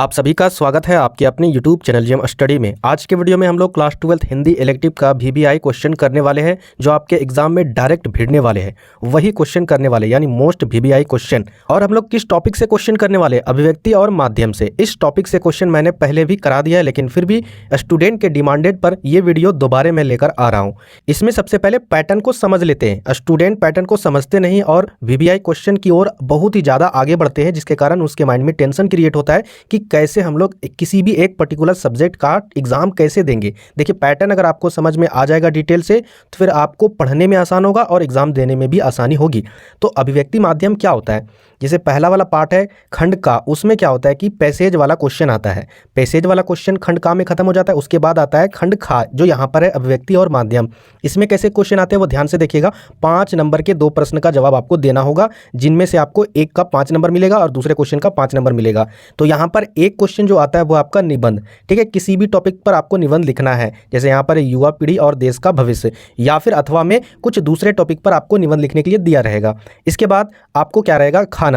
आप सभी का स्वागत है आपके अपने YouTube चैनल जेम स्टडी में। आज के वीडियो में हम लोग क्लास 12 हिंदी इलेक्टिव का VBI क्वेश्चन करने वाले हैं, जो आपके एग्जाम में डायरेक्ट भिड़ने वाले हैं। वही क्वेश्चन करने वाले यानी मोस्ट VBI क्वेश्चन। और हम लोग किस टॉपिक से क्वेश्चन करने वाले, अभिव्यक्ति और माध्यम से। इस टॉपिक से क्वेश्चन मैंने पहले भी करा दिया है, लेकिन फिर भी स्टूडेंट के डिमांडेड पर ये वीडियो दोबारा मैं लेकर आ रहा हूँ। इसमें सबसे पहले पैटर्न को समझ लेते हैं। स्टूडेंट पैटर्न को समझते नहीं और VBI क्वेश्चन की ओर बहुत ही ज़्यादा आगे बढ़ते हैं, जिसके कारण उसके माइंड में टेंशन क्रिएट होता है कि कैसे हम लोग किसी भी एक पर्टिकुलर सब्जेक्ट का एग्जाम कैसे देंगे। देखिए, पैटर्न अगर आपको समझ में आ जाएगा डिटेल से, तो फिर आपको पढ़ने में आसान होगा और एग्जाम देने में भी आसानी होगी। तो अभिव्यक्ति माध्यम क्या होता है, जैसे पहला वाला पार्ट है खंड का, उसमें क्या होता है कि पैसेज वाला क्वेश्चन आता है। पैसेज वाला क्वेश्चन खंड का में खत्म हो जाता है। उसके बाद आता है खंड खा, जो यहाँ पर है अभिव्यक्ति और माध्यम। इसमें कैसे क्वेश्चन आते हैं वो ध्यान से देखिएगा। 5 नंबर के 2 प्रश्न का जवाब आपको देना होगा, जिनमें से आपको एक का 5 नंबर मिलेगा और दूसरे क्वेश्चन का 5 नंबर मिलेगा। तो यहाँ पर एक क्वेश्चन जो आता है वो आपका निबंध, ठीक है। किसी भी टॉपिक पर आपको निबंध लिखना है, जैसे यहाँ पर युवा पीढ़ी और देश का भविष्य, या फिर अथवा में कुछ दूसरे टॉपिक पर आपको निबंध लिखने के लिए दिया रहेगा। इसके बाद आपको क्या रहेगा, खा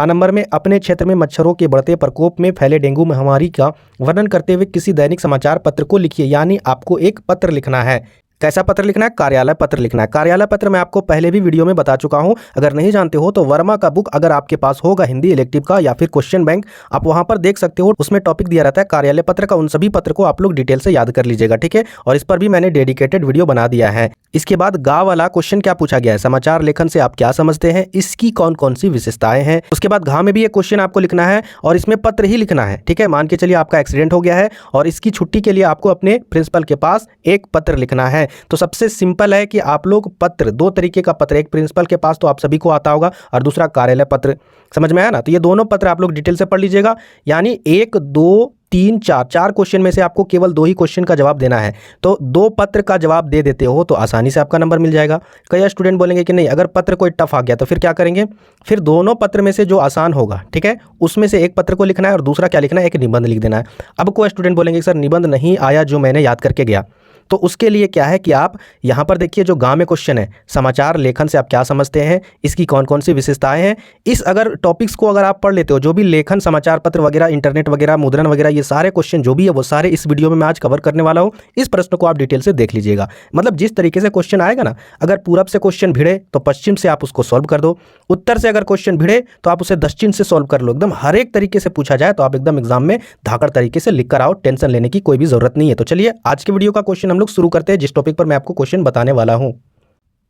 नंबर में अपने क्षेत्र में मच्छरों के बढ़ते प्रकोप में फैले डेंगू महामारी का वर्णन करते हुए किसी दैनिक समाचार पत्र को लिखिए। यानी आपको एक पत्र लिखना है। कैसा पत्र लिखना है? कार्यालय पत्र लिखना है। कार्यालय पत्र मैं आपको पहले भी वीडियो में बता चुका हूं। अगर नहीं जानते हो तो वर्मा का बुक अगर आपके पास होगा हिंदी इलेक्टिव का या फिर क्वेश्चन बैंक, आप वहां पर देख सकते हो। उसमें टॉपिक दिया रहता है कार्यालय पत्र का। उन सभी पत्र को आप लोग डिटेल से याद कर लीजिएगा, ठीक है। और इस पर भी मैंने डेडिकेटेड वीडियो बना दिया है। इसके बाद गा वाला क्वेश्चन क्या पूछा गया है, समाचार लेखन से आप क्या समझते हैं, इसकी कौन कौन सी विशेषताएं हैं। उसके बाद घा में भी एक क्वेश्चन आपको लिखना है और इसमें पत्र ही लिखना है, ठीक है। मान के चलिए आपका एक्सीडेंट हो गया है और इसकी छुट्टी के लिए आपको अपने प्रिंसिपल के पास एक पत्र लिखना है। तो सबसे सिंपल है कि आप लोग पत्र, 2 तरीके का पत्र, एक प्रिंसिपल के पास तो आप सभी को आता होगा और दूसरा कार्यालय पत्र। समझ में आया ना? तो ये दोनों पत्र आप लोग डिटेल से पढ़ लीजिएगा। यानी 1, 2, 3, 4 क्वेश्चन में से आपको केवल 2 ही क्वेश्चन का जवाब देना है। तो 2 पत्र का जवाब दे देते हो तो आसानी से आपका नंबर मिल जाएगा। कई स्टूडेंट बोलेंगे कि नहीं, अगर पत्र कोई टफ आ गया तो फिर क्या करेंगे? फिर दोनों पत्र में से जो आसान होगा, ठीक है, उसमें से एक पत्र को लिखना है और दूसरा क्या लिखना है, एक निबंध लिख देना है। अब कोई स्टूडेंट बोलेंगे सर निबंध नहीं आया जो मैंने याद करके गया, तो उसके लिए क्या है कि आप यहाँ पर देखिए, जो गाँव में क्वेश्चन है, समाचार लेखन से आप क्या समझते हैं, इसकी कौन कौन सी विशेषताएं हैं। इस अगर टॉपिक्स को अगर आप पढ़ लेते हो, जो भी लेखन, समाचार पत्र वगैरह, इंटरनेट वगैरह, मुद्रण वगैरह, ये सारे क्वेश्चन जो भी है वो सारे इस वीडियो में मैं आज कवर करने वाला हूँ। इस प्रश्न को आप डिटेल से देख लीजिएगा। मतलब जिस तरीके से क्वेश्चन आएगा ना, अगर पूरब से क्वेश्चन भिड़े तो पश्चिम से आप उसको सॉल्व कर दो, उत्तर से अगर क्वेश्चन भिड़े तो आप उसे दक्षिण से सॉल्व कर लो। एकदम हर एक तरीके से पूछा जाए तो आप एकदम एग्जाम में धाकड़ तरीके से लिख कर आओ। टेंशन लेने की कोई भी जरूरत नहीं है। तो चलिए आज के वीडियो का क्वेश्चन हम लोग शुरू करते हैं, जिस टॉपिक पर मैं आपको क्वेश्चन बताने वाला हूं।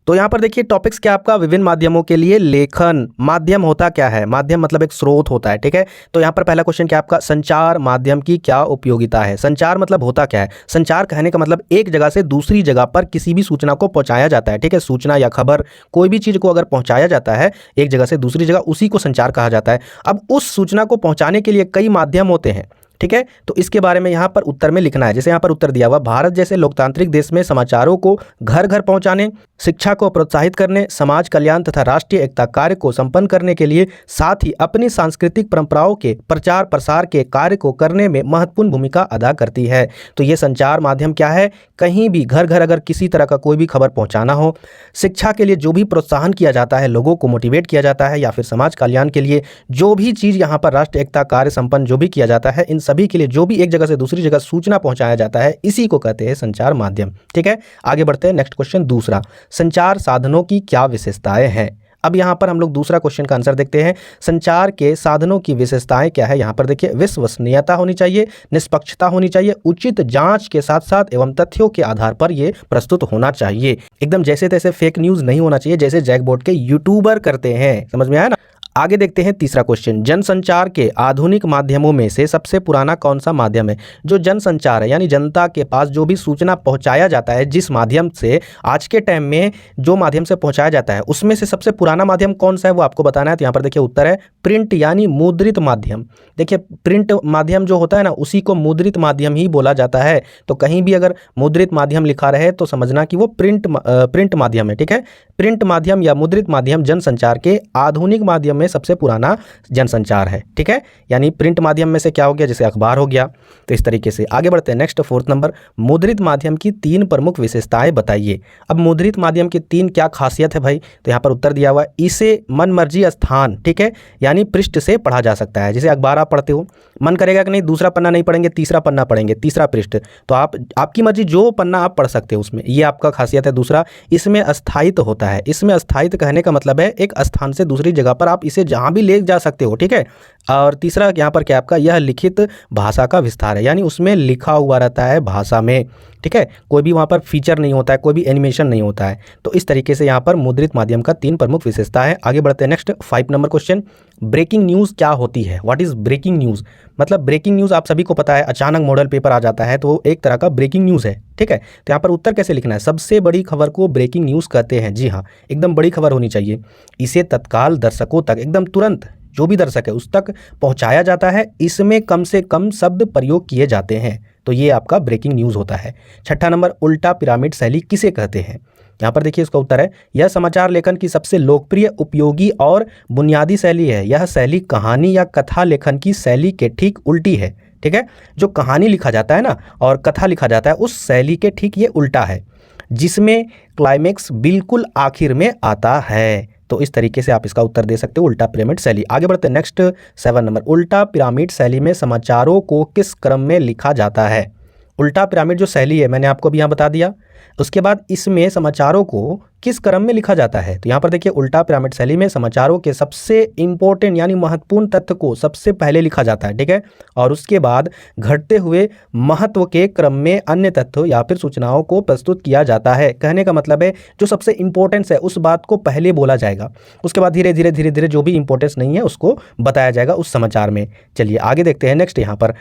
तो यहां पर देखिए टॉपिक्स क्या आपका, विभिन्न माध्यमों के लिए लेखन। माध्यम होता क्या है? माध्यम मतलब एक स्रोत होता है, ठीक है। तो यहां पर पहला क्वेश्चन क्या आपका, संचार माध्यम की क्या उपयोगिता है। संचार मतलब होता क्या है? संचार कहने का मतलब एक जगह से दूसरी जगह पर किसी भी सूचना को पहुंचाया जाता है, ठीक है। सूचना या खबर, कोई भी चीज को अगर पहुंचाया जाता है एक जगह से दूसरी जगह, उसी को संचार कहा जाता है। अब उस सूचना को पहुंचाने के लिए कई माध्यम होते हैं, ठीक है। तो इसके बारे में यहाँ पर उत्तर में लिखना है। जैसे यहाँ पर उत्तर दिया हुआ, भारत जैसे लोकतांत्रिक देश में समाचारों को घर घर पहुँचाने, शिक्षा को प्रोत्साहित करने, समाज कल्याण तथा राष्ट्रीय एकता कार्य को संपन्न करने के लिए, साथ ही अपनी सांस्कृतिक परंपराओं के प्रचार प्रसार के कार्य को करने में महत्वपूर्ण भूमिका अदा करती है। तो ये संचार माध्यम क्या है? कहीं भी घर घर अगर किसी तरह का कोई भी खबर पहुँचाना हो, शिक्षा के लिए जो भी प्रोत्साहन किया जाता है, लोगों को मोटिवेट किया जाता है, या फिर समाज कल्याण के लिए जो भी चीज़ यहाँ पर राष्ट्रीय एकता कार्य संपन्न जो भी किया जाता है, इन सभी के लिए जो भी एक जगह से दूसरी जगह सूचना पहुंचाया जाता है, इसी को कहते हैं संचार माध्यम, ठीक है। आगे बढ़ते हैं। नेक्स्ट क्वेश्चन दूसरा, संचार साधनों की क्या विशेषताएं हैं। अब यहां पर हम लोग दूसरा क्वेश्चन का आंसर देखते हैं। संचार के साधनों की विशेषताएं क्या है? यहां पर देखिए, विश्वसनीयता होनी चाहिए, निष्पक्षता होनी चाहिए, उचित जांच के साथ साथ एवं तथ्यों के आधार पर यह प्रस्तुत होना चाहिए। एकदम जैसे तैसे फेक न्यूज नहीं होना चाहिए, जैसे जैकबॉट के यूट्यूबर करते हैं। समझ में आया ना? आगे देखते हैं तीसरा क्वेश्चन, जनसंचार के आधुनिक माध्यमों में से सबसे पुराना कौन सा माध्यम है। जो जनसंचार है यानी जनता के पास जो भी सूचना पहुंचाया जाता है, जिस माध्यम से आज के टाइम में जो माध्यम से पहुंचाया जाता है, उसमें से सबसे पुराना माध्यम कौन सा है वो आपको बताना है। तो यहाँ पर देखिए उत्तर है प्रिंट यानी मुद्रित माध्यम। देखिए प्रिंट माध्यम जो होता है ना, उसी को मुद्रित माध्यम ही बोला जाता है। तो कहीं भी अगर मुद्रित माध्यम लिखा रहे तो समझना कि वो प्रिंट माध्यम है, ठीक है। प्रिंट माध्यम या मुद्रित माध्यम जनसंचार के आधुनिक माध्यम में में सबसे पुराना जनसंचार है। ठीक है, यानी प्रिंट माध्यम में से क्या हो गया, जैसे अखबार हो गया। तो इस तरीके से आगे बढ़ते हैं। नेक्स्ट 4th नंबर, मुद्रित माध्यम की 3 प्रमुख विशेषताएं बताइए। अब मुद्रित माध्यम की 3 क्या खासियत है भाई, तो यहाँ पर उत्तर दिया हुआ है, इसे मनमर्जी स्थान, ठीक है, यानी पृष्ठ से पढ़ा जा सकता है। जैसे अखबार आप पढ़ते हो, मन करेगा कि नहीं दूसरा पन्ना नहीं पढ़ेंगे, तीसरा पन्ना पढ़ेंगे, तीसरा पृष्ठ, तो आपकी मर्जी जो पन्ना आप पढ़ सकते हो उसमें, ये आपका खासियत है। दूसरा, इसमें अस्थायित्व होता है। इसमें अस्थायित्व कहने का मतलब है एक स्थान से दूसरी जगह पर आप इसे जहाँ भी ले जा सकते हो। ठीक है, और तीसरा यहाँ पर क्या आपका, यह लिखित भाषा का विस्तार है, यानी उसमें लिखा हुआ रहता है भाषा में। ठीक है, कोई भी वहाँ पर फीचर नहीं होता है, कोई भी एनिमेशन नहीं होता है। तो इस तरीके से यहाँ पर मुद्रित माध्यम का 3 प्रमुख विशेषता है। आगे बढ़ते हैं। Next 5 number question, breaking news क्या होती है, व्हाट इज़ ब्रेकिंग न्यूज़। मतलब ब्रेकिंग न्यूज़ आप सभी को पता है, अचानक मॉडल पेपर आ जाता है तो एक तरह का ब्रेकिंग न्यूज़ है। ठीक है, तो यहाँ पर उत्तर कैसे लिखना है, सबसे बड़ी खबर को ब्रेकिंग न्यूज़ कहते हैं। जी हाँ, एकदम बड़ी खबर होनी चाहिए, इसे तत्काल दर्शकों तक, एकदम तुरंत जो भी दर्शक है उस तक पहुंचाया जाता है, इसमें कम से कम शब्द प्रयोग किए जाते हैं, तो ये आपका ब्रेकिंग न्यूज़ होता है। 6ठा नंबर, उल्टा पिरामिड शैली किसे कहते हैं। यहाँ पर देखिए इसका उत्तर है, यह समाचार लेखन की सबसे लोकप्रिय, उपयोगी और बुनियादी शैली है। यह शैली कहानी या कथा लेखन की शैली के ठीक उल्टी है। ठीक है, जो कहानी लिखा जाता है ना और कथा लिखा जाता है, उस शैली के ठीक ये उल्टा है, जिसमें क्लाइमेक्स बिल्कुल आखिर में आता है। तो इस तरीके से आप इसका उत्तर दे सकते हो, उल्टा पिरामिड शैली। आगे बढ़ते हैं। नेक्स्ट 7 नंबर, उल्टा पिरामिड शैली में समाचारों को किस क्रम में लिखा जाता है। उल्टा पिरामिड जो शैली है मैंने आपको भी यहाँ बता दिया, उसके बाद इसमें समाचारों को किस क्रम में लिखा जाता है। तो यहाँ पर देखिए, उल्टा पिरामिड शैली में समाचारों के सबसे इंपॉर्टेंट यानी महत्वपूर्ण तथ्य को सबसे पहले लिखा जाता है। ठीक है, और उसके बाद घटते हुए महत्व के क्रम में अन्य तथ्यों या फिर सूचनाओं को प्रस्तुत किया जाता है। कहने का मतलब है जो सबसे इंपॉर्टेंस है उस बात को पहले बोला जाएगा, उसके बाद धीरे धीरे जो भी इंपॉर्टेंस नहीं है उसको बताया जाएगा उस समाचार में। चलिए आगे देखते हैं। नेक्स्ट यहाँ पर,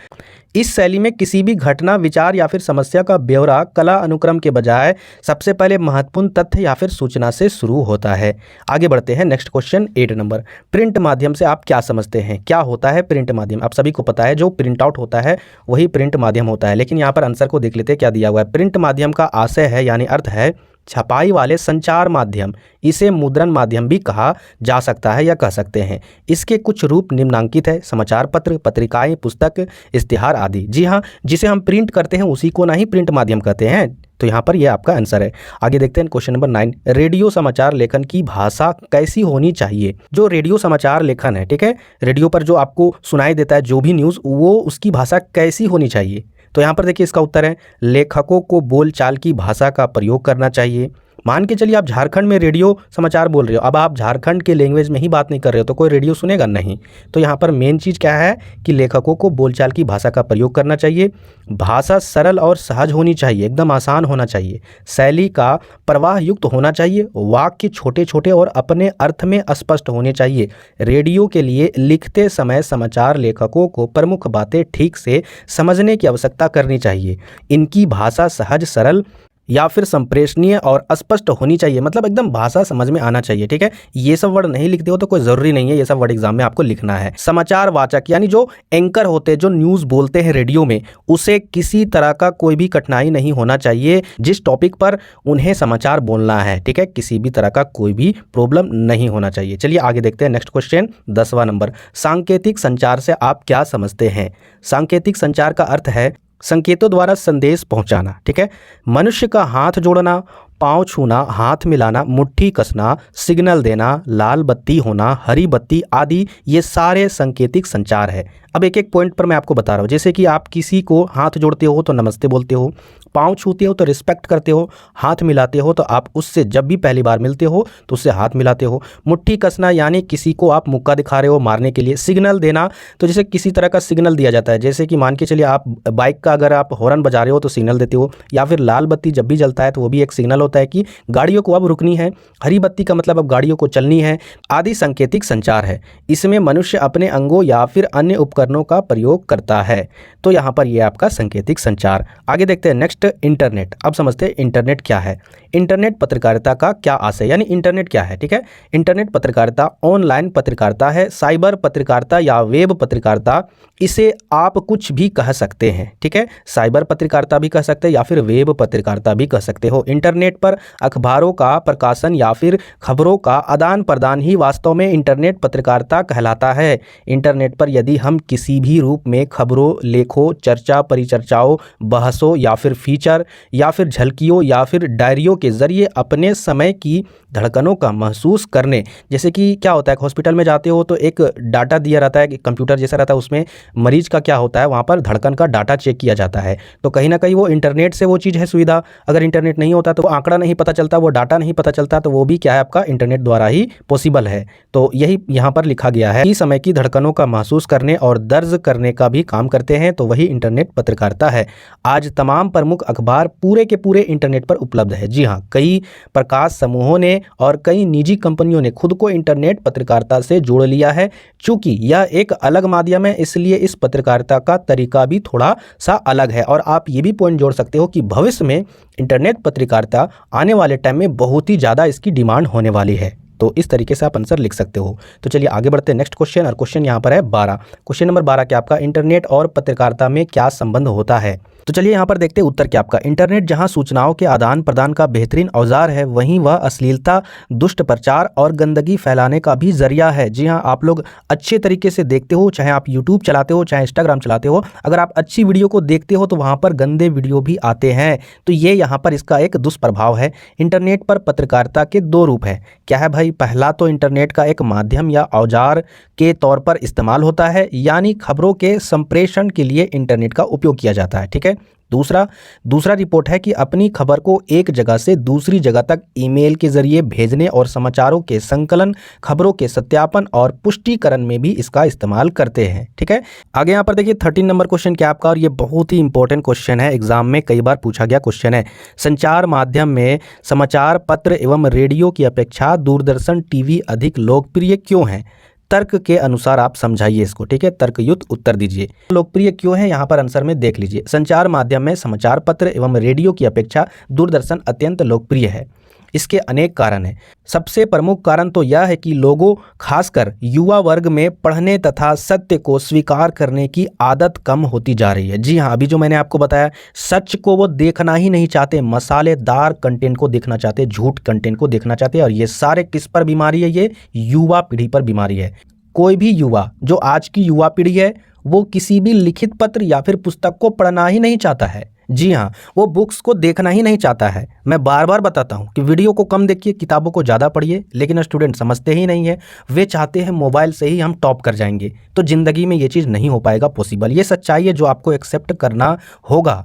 इस शैली में किसी भी घटना, विचार या फिर समस्या का ब्यौरा कला अनुक्रम के बजाय सबसे पहले महत्वपूर्ण तथ्य या फिर सूचना से शुरू होता है। आगे बढ़ते हैं। नेक्स्ट क्वेश्चन 8 नंबर, प्रिंट माध्यम से आप क्या समझते हैं, क्या होता है प्रिंट माध्यम। आप सभी को पता है जो प्रिंट आउट होता है वही प्रिंट माध्यम होता है, लेकिन यहाँ पर आंसर को देख लेते हैं क्या दिया हुआ है। प्रिंट माध्यम का आशय है यानी अर्थ है छपाई वाले संचार माध्यम, इसे मुद्रण माध्यम भी कहा जा सकता है या कह सकते हैं। इसके कुछ रूप निम्नांकित है, समाचार पत्र, पत्रिकाएं, पुस्तक, इश्तिहार आदि। जी हाँ, जिसे हम प्रिंट करते हैं उसी को ना ही प्रिंट माध्यम कहते हैं। तो यहाँ पर यह आपका आंसर है। आगे देखते हैं क्वेश्चन नंबर 9, रेडियो समाचार लेखन की भाषा कैसी होनी चाहिए। जो रेडियो समाचार लेखन है, ठीक है, रेडियो पर जो आपको सुनाई देता है जो भी न्यूज़, वो उसकी भाषा कैसी होनी चाहिए। तो यहाँ पर देखिए इसका उत्तर है, लेखकों को बोलचाल की भाषा का प्रयोग करना चाहिए। मान के चलिए आप झारखंड में रेडियो समाचार बोल रहे हो, अब आप झारखंड के लैंग्वेज में ही बात नहीं कर रहे हो तो कोई रेडियो सुनेगा नहीं। तो यहाँ पर मेन चीज़ क्या है कि लेखकों को बोलचाल की भाषा का प्रयोग करना चाहिए। भाषा सरल और सहज होनी चाहिए, एकदम आसान होना चाहिए। शैली का प्रवाह युक्त होना चाहिए। वाक्य छोटे छोटे और अपने अर्थ में स्पष्ट होने चाहिए। रेडियो के लिए लिखते समय समाचार लेखकों को प्रमुख बातें ठीक से समझने की आवश्यकता करनी चाहिए। इनकी भाषा सहज, सरल या फिर संप्रेषणीय और स्पष्ट होनी चाहिए, मतलब एकदम भाषा समझ में आना चाहिए। ठीक है, ये सब वर्ड नहीं लिखते हो तो कोई ज़रूरी नहीं है ये सब वर्ड एग्जाम में आपको लिखना है। समाचार वाचक यानी जो एंकर होते हैं, जो न्यूज़ बोलते हैं रेडियो में, उसे किसी तरह का कोई भी कठिनाई नहीं होना चाहिए जिस टॉपिक पर उन्हें समाचार बोलना है। ठीक है, किसी भी तरह का कोई भी प्रॉब्लम नहीं होना चाहिए। चलिए आगे देखते हैं। नेक्स्ट क्वेश्चन 10वां नंबर, सांकेतिक संचार से आप क्या समझते हैं। सांकेतिक संचार का अर्थ है संकेतों द्वारा संदेश पहुंचाना। ठीक है, मनुष्य का हाथ जोड़ना, पाँव छूना, हाथ मिलाना, मुट्ठी कसना, सिग्नल देना, लाल बत्ती होना, हरी बत्ती आदि, ये सारे सांकेतिक संचार है। अब एक एक पॉइंट पर मैं आपको बता रहा हूँ। जैसे कि आप किसी को हाथ जोड़ते हो तो नमस्ते बोलते हो, पाँव छूते हो तो रिस्पेक्ट करते हो, हाथ मिलाते हो तो आप उससे जब भी पहली बार मिलते हो तो उससे हाथ मिलाते हो। मुट्ठी कसना यानी किसी को आप मुक्का दिखा रहे हो मारने के लिए। सिग्नल देना तो जैसे किसी तरह का सिग्नल दिया जाता है, जैसे कि मान के चलिए आप बाइक का अगर आप हॉर्न बजा रहे हो तो सिग्नल देते हो, या फिर लाल बत्ती जब भी जलता है तो वो भी एक सिग्नल होता है कि गाड़ियों को अब रुकनी है। हरी बत्ती का मतलब अब गाड़ियों को चलनी है आदि सांकेतिक संचार है। इसमें मनुष्य अपने अंगों या फिर अन्य उपकरणों का प्रयोग करता है। तो यहाँ पर ये आपका सांकेतिक संचार। आगे देखते हैं। Next internet. अब समझते हैं इंटरनेट क्या है। इंटरनेट पत्रकारिता का क्या आशय, यानी इंटरनेट क्या है। ठीक है, इंटरनेट पत्रकारिता ऑनलाइन पत्रकारिता है, साइबर पत्रकारिता या वेब पत्रकारिता, इसे आप कुछ भी कह सकते हैं। ठीक है, साइबर पत्रकारिता भी कह सकते हैं या फिर वेब पत्रकारिता भी कह सकते हो। इंटरनेट इंटरनेट पर अखबारों का प्रकाशन या फिर खबरों का आदान प्रदान ही वास्तव में इंटरनेट पत्रकारिता कहलाता है। इंटरनेट पर यदि हम किसी भी रूप में खबरों, लेखों, चर्चा, परिचर्चाओं, बहसों या फिर फीचर या फिर झलकियों या फिर डायरियों के जरिए अपने समय की धड़कनों का महसूस करने, जैसे कि क्या होता है, हॉस्पिटल में जाते हो तो एक डाटा दिया रहता है, कंप्यूटर जैसा रहता है, उसमें मरीज का क्या होता है, वहाँ पर धड़कन का डाटा चेक किया जाता है। तो कहीं ना कहीं वो इंटरनेट से वो चीज़ है सुविधा। अगर इंटरनेट नहीं होता तो वो आंकड़ा नहीं पता चलता, वो डाटा नहीं पता चलता, तो वो भी क्या है आपका इंटरनेट द्वारा ही पॉसिबल है। तो यही यहाँ पर लिखा गया है कि समय की धड़कनों का महसूस करने और दर्ज करने का भी काम करते हैं, तो वही इंटरनेट पत्रकारिता है। आज तमाम प्रमुख अखबार पूरे के पूरे इंटरनेट पर उपलब्ध है। जी हाँ, कई प्रकाश समूहों ने और कई निजी कंपनियों ने खुद को इंटरनेट पत्रकारिता से जोड़ लिया है। चूंकि यह एक अलग माध्यम है, इसलिए इस पत्रकारिता का तरीका भी थोड़ा सा अलग है। और आप ये भी पॉइंट जोड़ सकते हो कि भविष्य में इंटरनेट पत्रकारिता आने वाले टाइम में बहुत ही ज़्यादा इसकी डिमांड होने वाली है। तो इस तरीके से आप आंसर लिख सकते हो। तो चलिए आगे बढ़ते हैं नेक्स्ट क्वेश्चन, और क्वेश्चन यहाँ पर है 12। क्वेश्चन नंबर 12 क्या आपका, इंटरनेट और पत्रकारिता में क्या संबंध होता है। तो चलिए यहाँ पर देखते हैं उत्तर क्या आपका। इंटरनेट जहाँ सूचनाओं के आदान प्रदान का बेहतरीन औजार है, वहीं वह अश्लीलता, दुष्ट प्रचार और गंदगी फैलाने का भी जरिया है। जी हाँ, आप लोग अच्छे तरीके से देखते हो, चाहे आप यूट्यूब चलाते हो, चाहे इंस्टाग्राम चलाते हो, अगर आप अच्छी वीडियो को देखते हो तो वहाँ पर गंदे वीडियो भी आते हैं। तो ये यहाँ पर इसका एक दुष्प्रभाव है। इंटरनेट पर पत्रकारिता के दो रूप हैं। क्या है भाई, पहला तो इंटरनेट का एक माध्यम या औजार के तौर पर इस्तेमाल होता है, यानी खबरों के संप्रेषण के लिए इंटरनेट का उपयोग किया जाता है। ठीक है। दूसरा रिपोर्ट है कि अपनी खबर को एक जगह से दूसरी जगह तक ईमेल के जरिए भेजने और समाचारों के संकलन, खबरों के सत्यापन और पुष्टिकरण में भी इसका इस्तेमाल करते हैं। ठीक है। आगे यहाँ पर देखिए 13 नंबर क्वेश्चन क्या आपका, और ये बहुत ही इंपॉर्टेंट क्वेश्चन है, एग्जाम में कई बार पूछा गया क्वेश्चन है। संचार माध्यम में समाचार पत्र एवं रेडियो की अपेक्षा दूरदर्शन, टीवी अधिक लोकप्रिय क्यों है? तर्क के अनुसार आप समझाइए इसको। ठीक है, तर्कयुक्त उत्तर दीजिए। लोकप्रिय क्यों है, यहाँ पर आंसर में देख लीजिए। संचार माध्यम में समाचार पत्र एवं रेडियो की अपेक्षा दूरदर्शन अत्यंत लोकप्रिय है। इसके अनेक कारण हैं। सबसे प्रमुख कारण तो यह है कि लोगों, खासकर युवा वर्ग में पढ़ने तथा सत्य को स्वीकार करने की आदत कम होती जा रही है। जी हाँ, अभी जो मैंने आपको बताया, सच को वो देखना ही नहीं चाहते, मसालेदार कंटेंट को देखना चाहते, झूठ कंटेंट को देखना चाहते हैं। और ये सारे किस पर बीमारी है? ये युवा पीढ़ी पर बीमारी है। कोई भी युवा, जो आज की युवा पीढ़ी है, वो किसी भी लिखित पत्र या फिर पुस्तक को पढ़ना ही नहीं चाहता है। जी हाँ, वो बुक्स को देखना ही नहीं चाहता है। मैं बार बार बताता हूँ कि वीडियो को कम देखिए, किताबों को ज़्यादा पढ़िए, लेकिन स्टूडेंट समझते ही नहीं है। वे चाहते हैं मोबाइल से ही हम टॉप कर जाएंगे, तो ज़िंदगी में ये चीज़ नहीं हो पाएगा पॉसिबल। ये सच्चाई है जो आपको एक्सेप्ट करना होगा।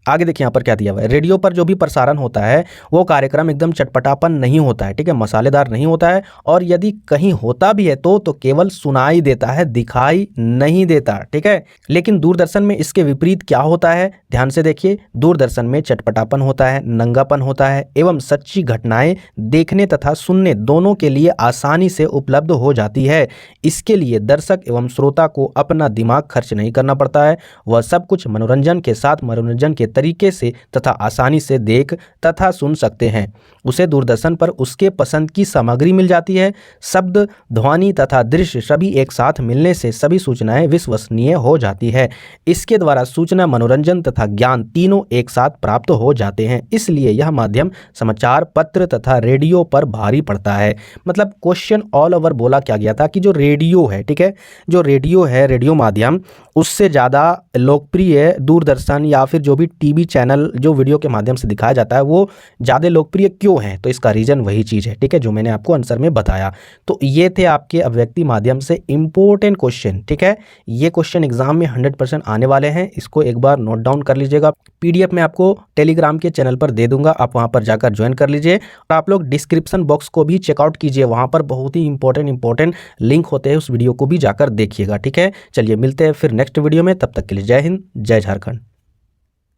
आगे देखिए यहाँ पर क्या दिया हुआ है। रेडियो पर जो भी प्रसारण होता है वो कार्यक्रम एकदम चटपटापन नहीं होता है। ठीक है, मसालेदार नहीं होता है, और यदि कहीं होता भी है तो केवल सुनाई देता है, दिखाई नहीं देता। ठीक है, लेकिन दूरदर्शन में इसके विपरीत क्या होता है, ध्यान से देखिए। दूरदर्शन में चटपटापन होता है, नंगापन होता है, एवं सच्ची घटनाएं देखने तथा सुनने दोनों के लिए आसानी से उपलब्ध हो जाती है। इसके लिए दर्शक एवं श्रोता को अपना दिमाग खर्च नहीं करना पड़ता है। वह सब कुछ मनोरंजन के साथ मनोरंजन के तरीके से तथा आसानी से देख तथा सुन सकते हैं। उसे दूरदर्शन पर उसके पसंद की सामग्री मिल जाती है। शब्द, ध्वनि तथा दृश्य सभी एक साथ मिलने से सभी सूचनाएं विश्वसनीय हो जाती है। इसके द्वारा सूचना, मनोरंजन तथा ज्ञान तीनों एक साथ प्राप्त हो जाते हैं। इसलिए यह माध्यम समाचार पत्र तथा रेडियो पर भारी पड़ता है। मतलब क्वेश्चन ऑल ओवर बोला क्या गया था कि जो रेडियो है, ठीक है, जो रेडियो है, रेडियो माध्यम, उससे ज़्यादा लोकप्रिय दूरदर्शन या फिर जो भी टीवी चैनल जो वीडियो के माध्यम से दिखाया जाता है वो ज़्यादा लोकप्रिय क्यों है? तो इसका रीज़न वही चीज़ है। ठीक है, जो मैंने आपको आंसर में बताया। तो ये थे आपके अभिव्यक्ति माध्यम से इंपॉर्टेंट क्वेश्चन। ठीक है, ये क्वेश्चन एग्जाम में 100% आने वाले हैं। इसको एक बार नोट डाउन कर लीजिएगा। PDF मैं आपको टेलीग्राम के चैनल पर दे दूंगा, आप वहाँ पर जाकर ज्वाइन कर लीजिए। और आप लोग डिस्क्रिप्शन बॉक्स को भी चेकआउट कीजिए, वहाँ पर बहुत ही इंपॉर्टेंट लिंक होते हैं, उस वीडियो को भी जाकर देखिएगा। ठीक है, चलिए मिलते हैं फिर नेक्स्ट वीडियो में। तब तक के लिए जय हिंद, जय झारखंड।